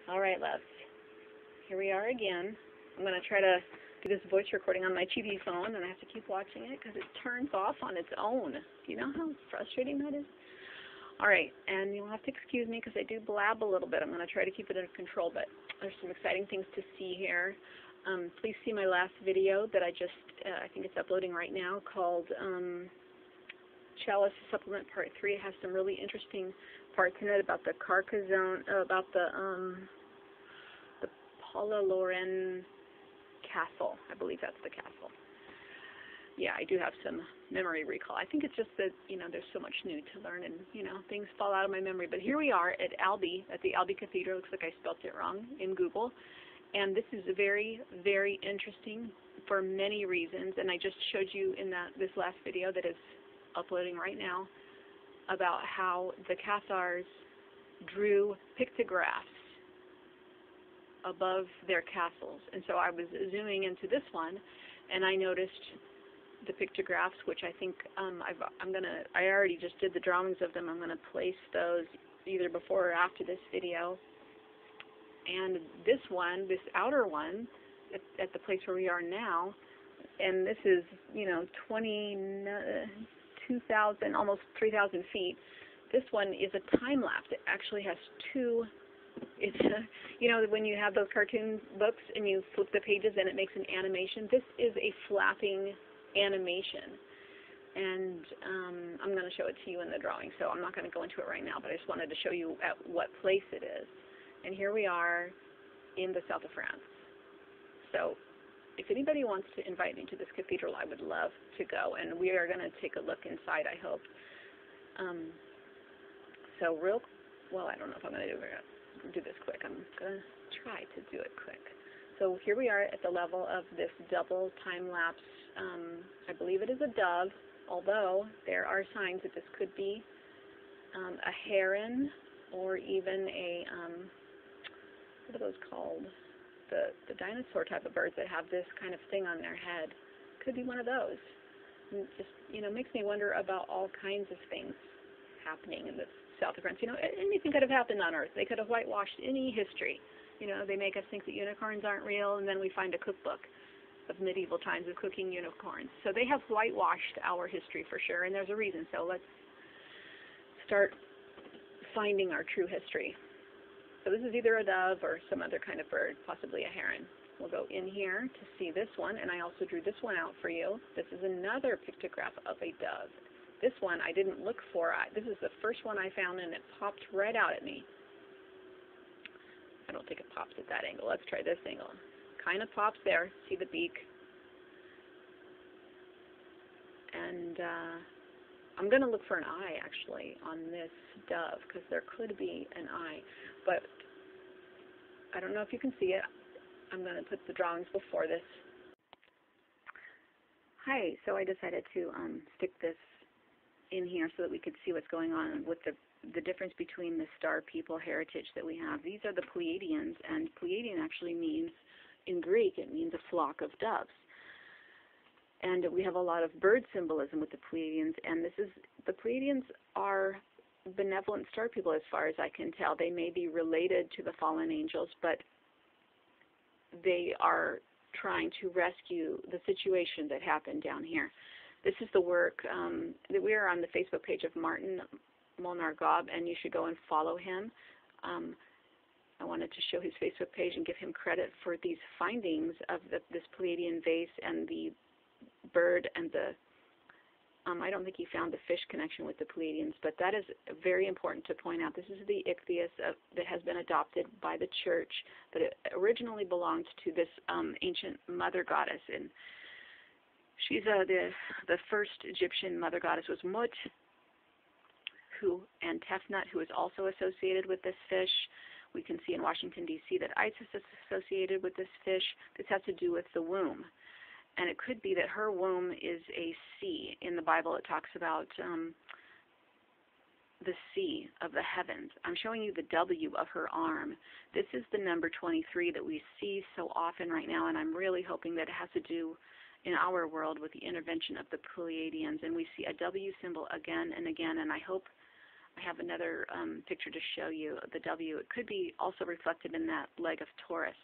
All right, loves. Here we are again. I'm going to try to do this voice recording on my TV phone, and I have to keep watching it because it turns off on its own. Do you know how frustrating that is? All right, and you'll have to excuse me because I do blab a little bit. I'm going to try to keep it under control, but there's some exciting things to see here. Please see my last video that I think it's uploading right now, called Chalice Supplement Part 3. It has some really interesting parts in it about the Carcassonne, about the Paula-Lauren Castle. I believe that's the castle. Yeah, I do have some memory recall. I think it's just that, there's so much new to learn and, things fall out of my memory. But here we are at the Albi Cathedral. Looks like I spelled it wrong in Google. And this is very, very interesting for many reasons. And I just showed you in this last video that is uploading right now about how the Cathars drew pictographs above their castles. And so I was zooming into this one, and I noticed the pictographs, which I think I already just did the drawings of them. I'm gonna place those either before or after this video. And this one, this outer one, at the place where we are now, and this is 2,000, almost 3,000 feet. This one is a time lapse. It actually has two. It's when you have those cartoon books and you flip the pages and it makes an animation. This is a flapping animation, and I'm going to show it to you in the drawing. So I'm not going to go into it right now, but I just wanted to show you at what place it is. And here we are in the south of France. So if anybody wants to invite me to this cathedral, I would love to go, and we are going to take a look inside, I hope. Well, I don't know if I'm going to do this quick. I'm going to try to do it quick. So here we are at the level of this double time-lapse. I believe it is a dove, although there are signs that this could be a heron or even a, what are those called? The dinosaur type of birds that have this kind of thing on their head. Could be one of those. And it just, makes me wonder about all kinds of things happening in the south of France. Anything could have happened on Earth. They could have whitewashed any history. They make us think that unicorns aren't real, and then we find a cookbook of medieval times of cooking unicorns. So they have whitewashed our history for sure, and there's a reason. So let's start finding our true history. So this is either a dove or some other kind of bird, possibly a heron. We'll go in here to see this one, and I also drew this one out for you. This is another pictograph of a dove. This one I didn't look for. This is the first one I found, and it popped right out at me. I don't think it pops at that angle. Let's try this angle. Kind of pops there. See the beak? And I'm going to look for an eye, actually, on this dove, because there could be an eye. But I don't know if you can see it. I'm going to put the drawings before this. Hi, so I decided to stick this in here so that we could see what's going on with the difference between the star people heritage that we have. These are the Pleiadians, and Pleiadian actually means, in Greek, it means a flock of doves. And we have a lot of bird symbolism with the Pleiadians, and the Pleiadians are benevolent star people as far as I can tell. They may be related to the fallen angels, but they are trying to rescue the situation that happened down here. This is the work that we are on the Facebook page of Martin Molnar-Gobb, and you should go and follow him. I wanted to show his Facebook page and give him credit for these findings of this Pleiadian vase and the bird and I don't think he found the fish connection with the Pleiadians, but that is very important to point out. This is the ichthys that has been adopted by the church, but it originally belonged to this ancient mother goddess, and she's the first Egyptian mother goddess was Mut, and Tefnut, who is also associated with this fish. We can see in Washington, D.C. that Isis is associated with this fish. This has to do with the womb. And it could be that her womb is a sea. In the Bible, it talks about the sea of the heavens. I'm showing you the W of her arm. This is the number 23 that we see so often right now, and I'm really hoping that it has to do in our world with the intervention of the Pleiadians. And we see a W symbol again and again, and I hope I have another picture to show you the W. It could be also reflected in that leg of Taurus.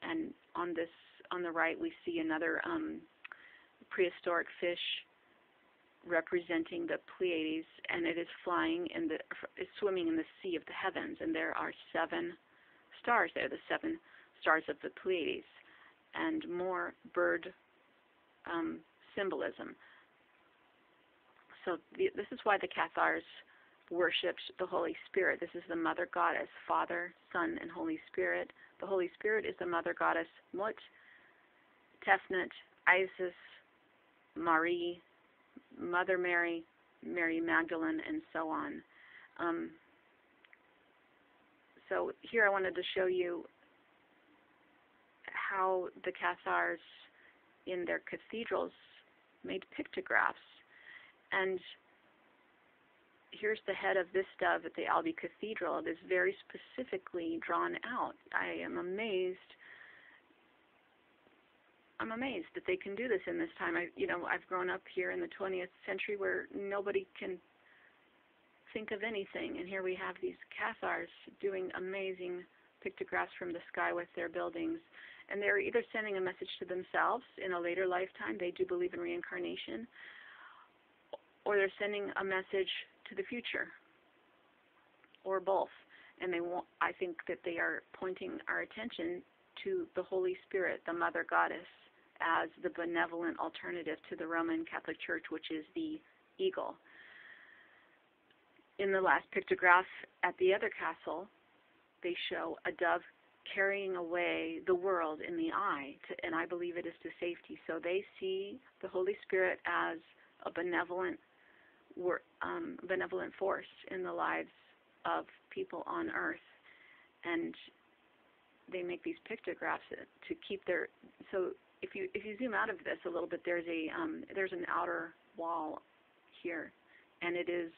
And on the right, we see another prehistoric fish representing the Pleiades, and it is swimming in the sea of the heavens, and there are 7 stars there, the 7 stars of the Pleiades, and more bird symbolism. So this is why the Cathars worshipped the Holy Spirit. This is the Mother Goddess, Father, Son, and Holy Spirit. The Holy Spirit is the Mother Goddess Mut, Tefnut, Isis, Marie, Mother Mary, Mary Magdalene, and so on. So here I wanted to show you how the Cathars in their cathedrals made pictographs. And here's the head of this dove at the Albi Cathedral. It is very specifically drawn out. I am amazed. I'm amazed that they can do this in this time. I've grown up here in the 20th century where nobody can think of anything, and here we have these Cathars doing amazing pictographs from the sky with their buildings. And they're either sending a message to themselves in a later lifetime, they do believe in reincarnation, or they're sending a message to the future, or both. And I think that they are pointing our attention to the Holy Spirit, the Mother Goddess, as the benevolent alternative to the Roman Catholic Church, which is the eagle. In the last pictograph at the other castle, they show a dove carrying away the world in the eye, and I believe it is to safety. So they see the Holy Spirit as a benevolent force in the lives of people on earth, and they make these pictographs to keep their. So if you zoom out of this a little bit, there's an outer wall here, and it is.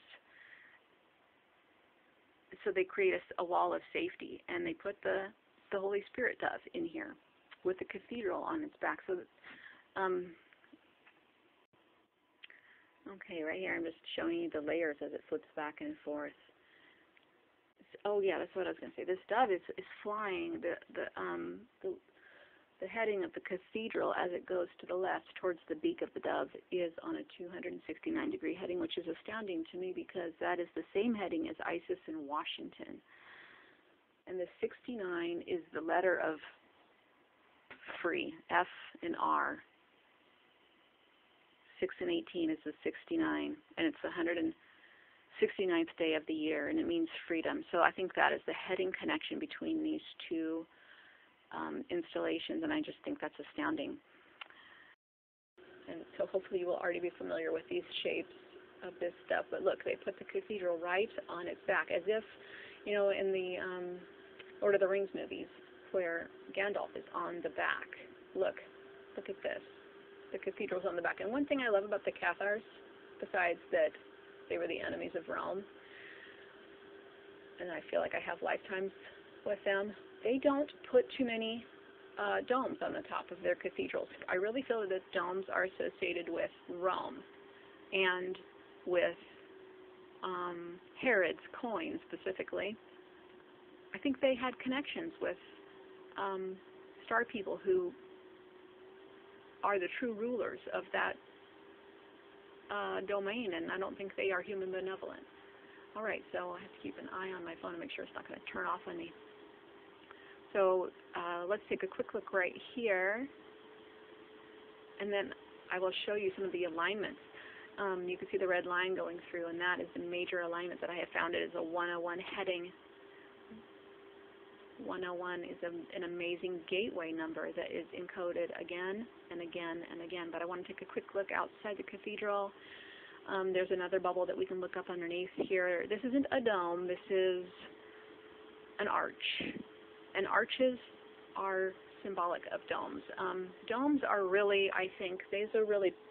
So they create a wall of safety, and they put the Holy Spirit dove in here with the cathedral on its back. So, okay, right here I'm just showing you the layers as it flips back and forth. Oh yeah, that's what I was going to say. This dove is flying the heading of the cathedral as it goes to the left towards the beak of the dove is on a 269-degree heading, which is astounding to me because that is the same heading as Isis in Washington. And the 69 is the letter of free, F and R. 6 and 18 is the 69, and it's the 169th day of the year, and it means freedom. So I think that is the heading connection between these two installations, and I just think that's astounding. And so hopefully you will already be familiar with these shapes of this stuff. But look, they put the cathedral right on its back, as if, in the Lord of the Rings movies, where Gandalf is on the back. Look at this. The cathedral's on the back. And one thing I love about the Cathars, besides that they were the enemies of Rome, and I feel like I have lifetimes with them, they don't put too many domes on the top of their cathedrals. I really feel that the domes are associated with Rome and with Herod's coin specifically. I think they had connections with star people who are the true rulers of that domain, and I don't think they are human benevolent. All right, so I have to keep an eye on my phone to make sure it's not going to turn off on me. So let's take a quick look right here, and then I will show you some of the alignments. You can see the red line going through, and that is the major alignment that I have found. It is a 101 heading. 101 is an amazing gateway number that is encoded again and again and again. But I want to take a quick look outside the cathedral. There's another bubble that we can look up underneath here. This isn't a dome. This is an arch. And arches are symbolic of domes. Domes are really, I think,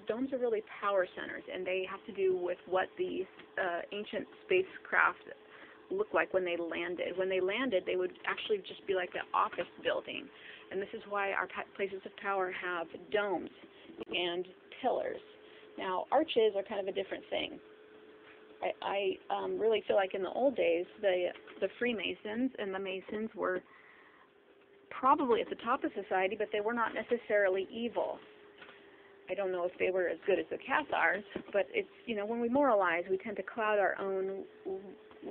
domes are really power centers, and they have to do with what the ancient spacecraft looked like when they landed. When they landed, they would actually just be like an office building, and this is why our places of power have domes and pillars. Now, arches are kind of a different thing. I really feel like in the old days, the Freemasons and the Masons were probably at the top of society, but they were not necessarily evil. I don't know if they were as good as the Cathars, but it's, you know, when we moralize, we tend to cloud our own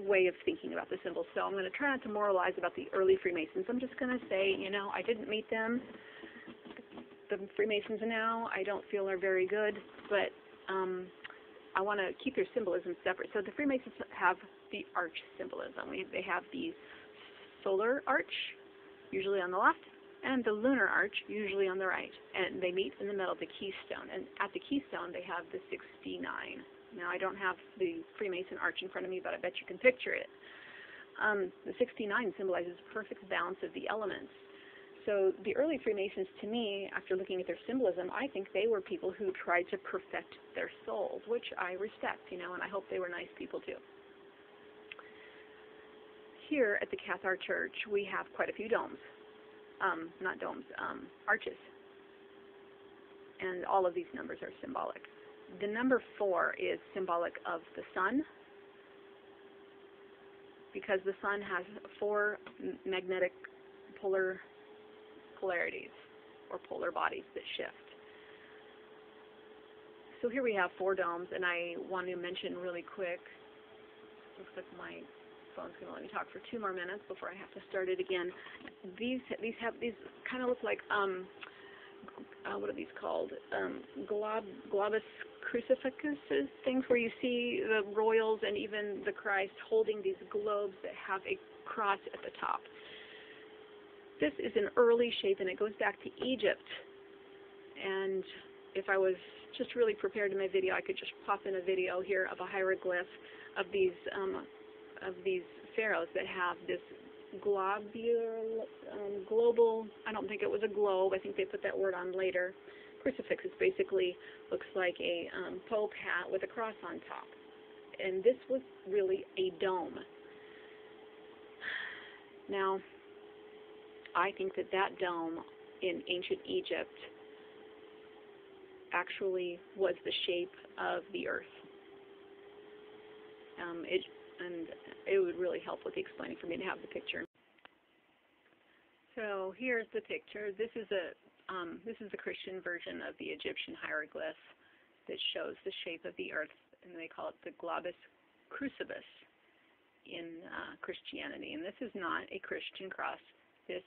way of thinking about the symbols. So I'm going to try not to moralize about the early Freemasons. I'm just going to say, you know, I didn't meet them. The Freemasons now, I don't feel are very good, but I want to keep their symbolism separate. So the Freemasons have the arch symbolism. They have the solar arch, usually on the left, and the lunar arch, usually on the right. And they meet in the middle of the keystone. And at the keystone, they have the 69. Now, I don't have the Freemason arch in front of me, but I bet you can picture it. The 69 symbolizes perfect balance of the elements. So the early Freemasons, to me, after looking at their symbolism, I think they were people who tried to perfect their souls, which I respect, you know, and I hope they were nice people too. Here at the Cathar Church, we have quite a few domes. Not domes, arches. And all of these numbers are symbolic. The number 4 is symbolic of the sun, because the sun has 4 magnetic polarities, or polar bodies that shift. So here we have 4 domes, and I want to mention really quick, looks like my phone's going to let me talk for 2 more minutes before I have to start it again. These kind of look like, what are these called? Globus crucifixes, things where you see the royals and even the Christ holding these globes that have a cross at the top. This is an early shape, and it goes back to Egypt. And if I was just really prepared in my video, I could just pop in a video here of a hieroglyph of these pharaohs that have this global, I don't think it was a globe, I think they put that word on later. Crucifix is basically looks like a pope hat with a cross on top. And this was really a dome. Now, I think that that dome in ancient Egypt actually was the shape of the earth. And it would really help with the explaining for me to have the picture. So here's the picture. This is a Christian version of the Egyptian hieroglyph that shows the shape of the earth, and they call it the globus crucifix in Christianity. And this is not a Christian cross. This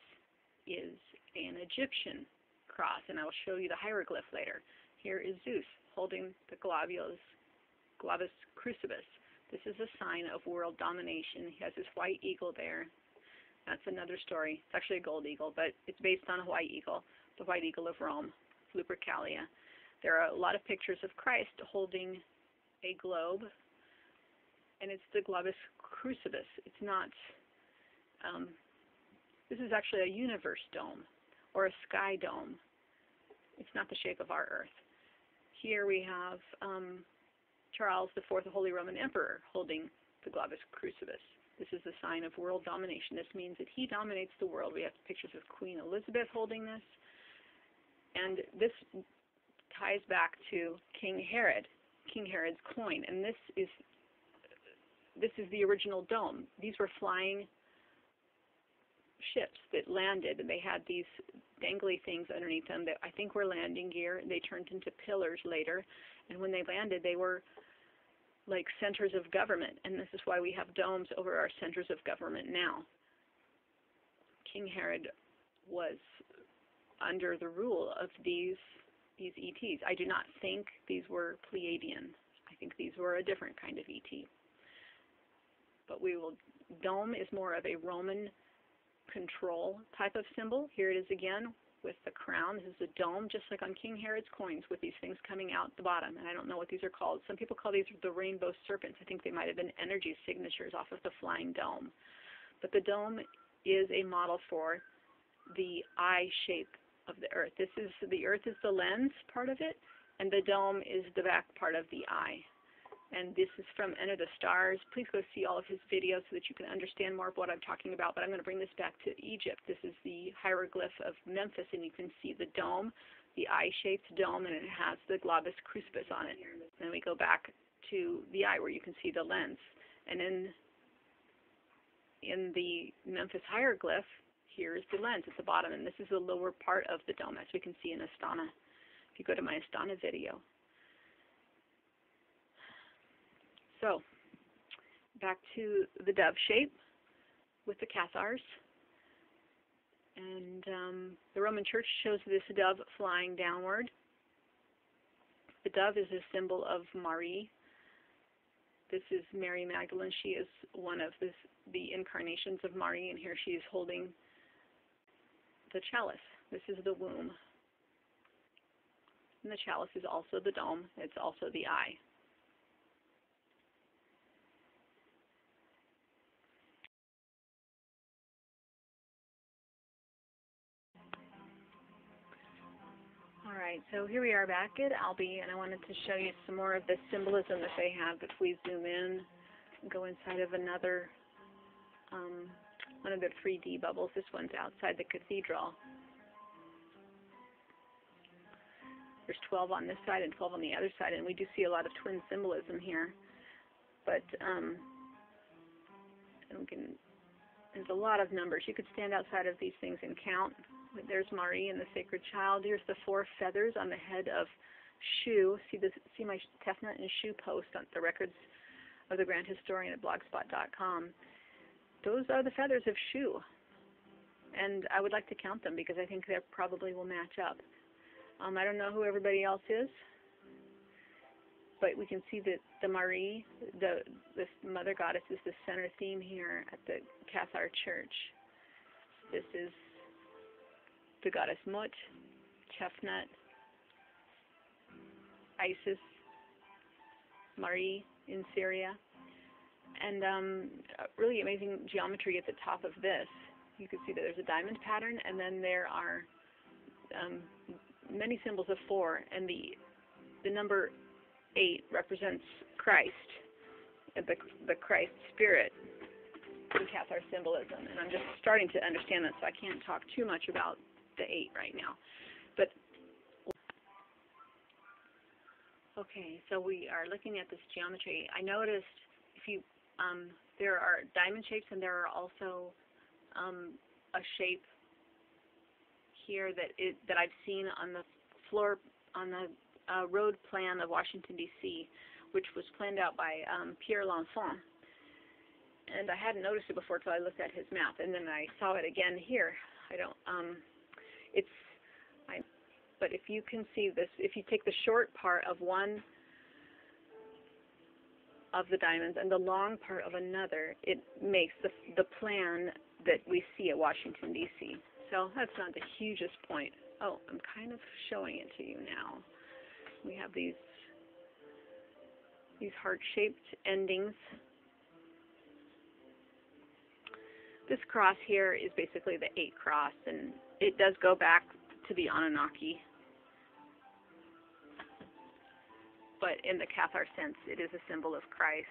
is an Egyptian cross, and I will show you the hieroglyph later. Here is Zeus holding the globus crucifix. This is a sign of world domination. He has this white eagle there. That's another story. It's actually a gold eagle, but it's based on a white eagle, the white eagle of Rome, Lupercalia. There are a lot of pictures of Christ holding a globe, and it's the globus crucifix. It's not, this is actually a universe dome, or a sky dome. It's not the shape of our earth. Here we have Charles IV, the Holy Roman Emperor, holding the globus crucifix. This is a sign of world domination. This means that he dominates the world. We have pictures of Queen Elizabeth holding this. And this ties back to King Herod's coin. And this is the original dome. These were flying ships that landed, and they had these dangly things underneath them that I think were landing gear. They turned into pillars later. And when they landed, they were like centers of government, and this is why we have domes over our centers of government now. King Herod was under the rule of these ETs. I do not think these were Pleiadian. I think these were a different kind of ET. But dome is more of a Roman control type of symbol. Here it is again with the crown. This is a dome, just like on King Herod's coins, with these things coming out the bottom. And I don't know what these are called. Some people call these the rainbow serpents. I think they might have been energy signatures off of the flying dome. But the dome is a model for the eye shape of the earth. The earth is the lens part of it, and the dome is the back part of the eye. And this is from Enter the Stars. Please go see all of his videos so that you can understand more of what I'm talking about. But I'm going to bring this back to Egypt. This is the hieroglyph of Memphis, and you can see the dome, the eye-shaped dome, and it has the globus crucifix on it. Then we go back to the eye where you can see the lens. And in the Memphis hieroglyph, here's the lens at the bottom, and this is the lower part of the dome, as we can see in Astana, if you go to my Astana video. So, back to the dove shape with the Cathars. And the Roman Church shows this dove flying downward. The dove is a symbol of Marie. This is Mary Magdalene. She is one of the incarnations of Marie, and here she is holding the chalice. This is the womb. And the chalice is also the dome. It's also the eye. All right, so here we are back at Albi, and I wanted to show you some more of the symbolism that they have. If we zoom in and go inside of another, one of the 3D bubbles, this one's outside the cathedral. There's 12 on this side and 12 on the other side, and we do see a lot of twin symbolism here. But there's a lot of numbers. You could stand outside of these things and count. There's Marie and the Sacred Child. Here's the 4 feathers on the head of Shu. See my Tefnut and Shu post on the records of the Grand Historian at blogspot.com. Those are the feathers of Shu. And I would like to count them because I think they probably will match up. I don't know who everybody else is, but we can see that the Marie, this Mother Goddess, is the center theme here at the Cathar Church. This is the goddess Mut, Tefnut, Isis, Marie in Syria, and really amazing geometry at the top of this. You can see that there's a diamond pattern, and then there are many symbols of 4, and the number 8 represents Christ, the Christ spirit in Cathar symbolism. And I'm just starting to understand that, so I can't talk too much about the 8 right now. But okay, so we are looking at this geometry. I noticed there are diamond shapes, and there are also a shape here that I've seen on the floor on the road plan of Washington, D.C., which was planned out by Pierre L'Enfant. And I hadn't noticed it before until I looked at his map, and then I saw it again here. But if you can see this, if you take the short part of one of the diamonds and the long part of another, it makes the plan that we see at Washington, D.C. So that's not the hugest point. Oh, I'm kind of showing it to you now. We have these heart-shaped endings. This cross here is basically the 8 cross, and it does go back to the Anunnaki. But in the Cathar sense, it is a symbol of Christ.